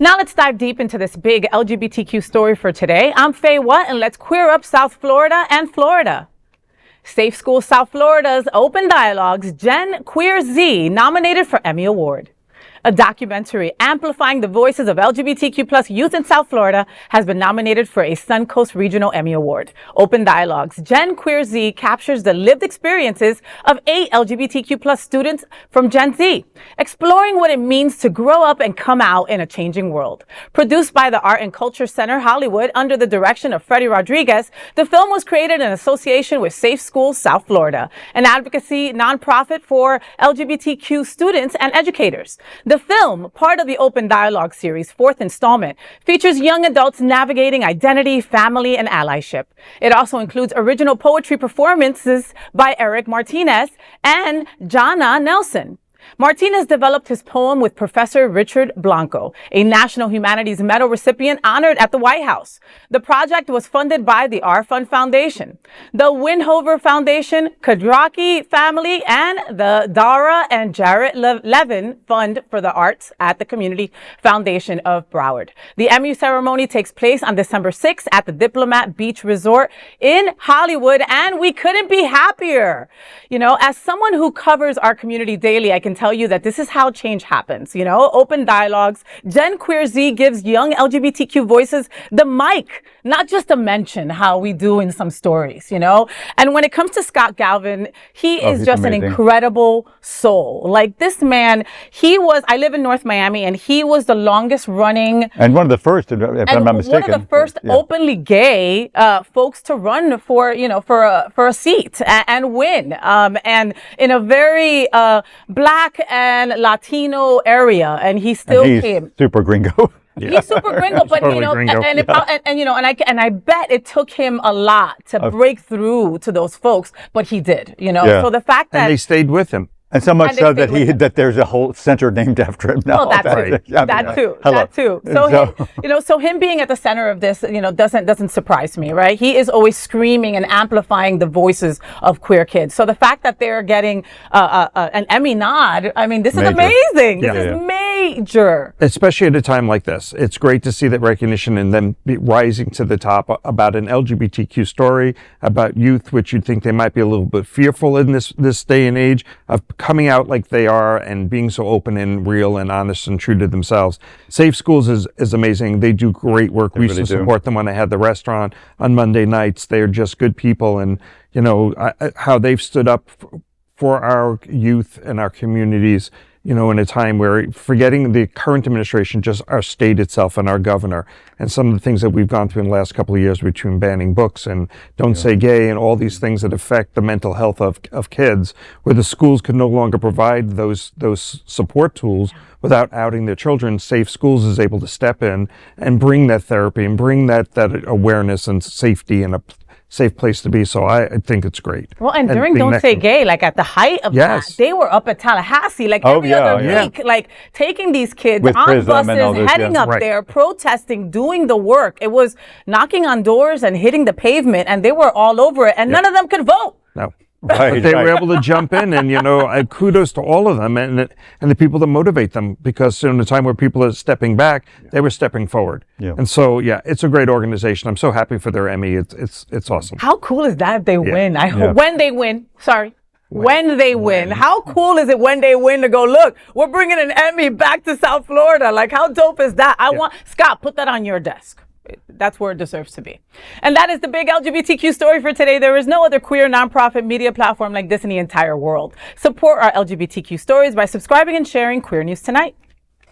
Now let's dive deep into this big LGBTQ story for today. I'm Faye Watt, and let's queer up South Florida and Florida. Safe School South Florida's Open Dialogue's Gen QueerZ nominated for Emmy Award. A documentary amplifying the voices of LGBTQ plus youth in South Florida has been nominated for a Suncoast Regional Emmy Award. Open Dialogue's Gen QueerZ captures the lived experiences of 8 LGBTQ plus students from Gen Z, exploring what it means to grow up and come out in a changing world. Produced by the Art and Culture Center Hollywood under the direction of Freddy Rodriguez, the film was created in association with Safe School South Florida, an advocacy nonprofit for LGBTQ students and educators. The film, part of the Open Dialogue series' 4th installment, features young adults navigating identity, family, and allyship. It also includes original poetry performances by Eric Martinez and Jana Nelson. Martinez developed his poem with Professor Richard Blanco, a National Humanities Medal recipient honored at the White House. The project was funded by the Levan Foundation, the Windhover Foundation, Quadracci Family, and the Dara and Jarrett Levan Fund for the Arts at the Community Foundation of Broward. The Emmy ceremony takes place on December 6th at the Diplomat Beach Resort in Hollywood, and we couldn't be happier. You know, as someone who covers our community daily, I can tell you that this is how change happens. You know, Open Dialogues, Gen QueerZ gives young LGBTQ voices the mic, not just a mention, how we do in some stories, you know. And when it comes to Scott Galvin, he's just amazing. An incredible soul. Like this man, I live in North Miami, and he was the longest running and one of the first, if I'm not mistaken, one of the first openly gay folks to run for, you know, for a seat and win, and in a very Black and Latino area, and he still came. Super gringo. He's super gringo, but totally, you know, and I bet it took him a lot to break through to those folks, but he did, you know. So the fact that they stayed with him. And so much so that there's a whole center named after him now. Oh, that too. So him being at the center of this, you know, doesn't surprise me, right? He is always screaming and amplifying the voices of queer kids. So the fact that they're getting an Emmy nod, I mean, this is amazing. This is major. Especially at a time like this. It's great to see that recognition and them rising to the top about an LGBTQ story, about youth, which you'd think they might be a little bit fearful in this day and age of coming out like they are and being so open and real and honest and true to themselves. Safe Schools is amazing. They do great work. We used to support them when I had the restaurant on Monday nights. They're just good people, and you know how they've stood up for our youth and our communities, you know, in a time where, forgetting the current administration, just our state itself and our governor and some of the things that we've gone through in the last couple of years between banning books and Don't Say Gay and all these things that affect the mental health of kids, where the schools could no longer provide those support tools without outing their children. Safe Schools is able to step in and bring that therapy and bring that awareness and safety and a safe place to be. So I think it's great. Well, and during Don't Say Gay, like at the height of that, they were up at Tallahassee, like every other week, like taking these kids with on buses, heading up there, protesting, doing the work. It was knocking on doors and hitting the pavement, and they were all over it, and none of them could vote. No. But they were able to jump in, and you know, kudos to all of them and the people that motivate them, because in a time where people are stepping back, they were stepping forward. And so it's a great organization. I'm so happy for their Emmy. It's awesome. How cool is that if they win? I hope when they win. When they win. How cool is it when they win to go, look, we're bringing an Emmy back to South Florida? Like, how dope is that? I want Scott, put that on your desk. That's where it deserves to be. And that is the big LGBTQ story for today. There is no other queer nonprofit media platform like this in the entire world. Support our LGBTQ stories by subscribing and sharing Queer News Tonight.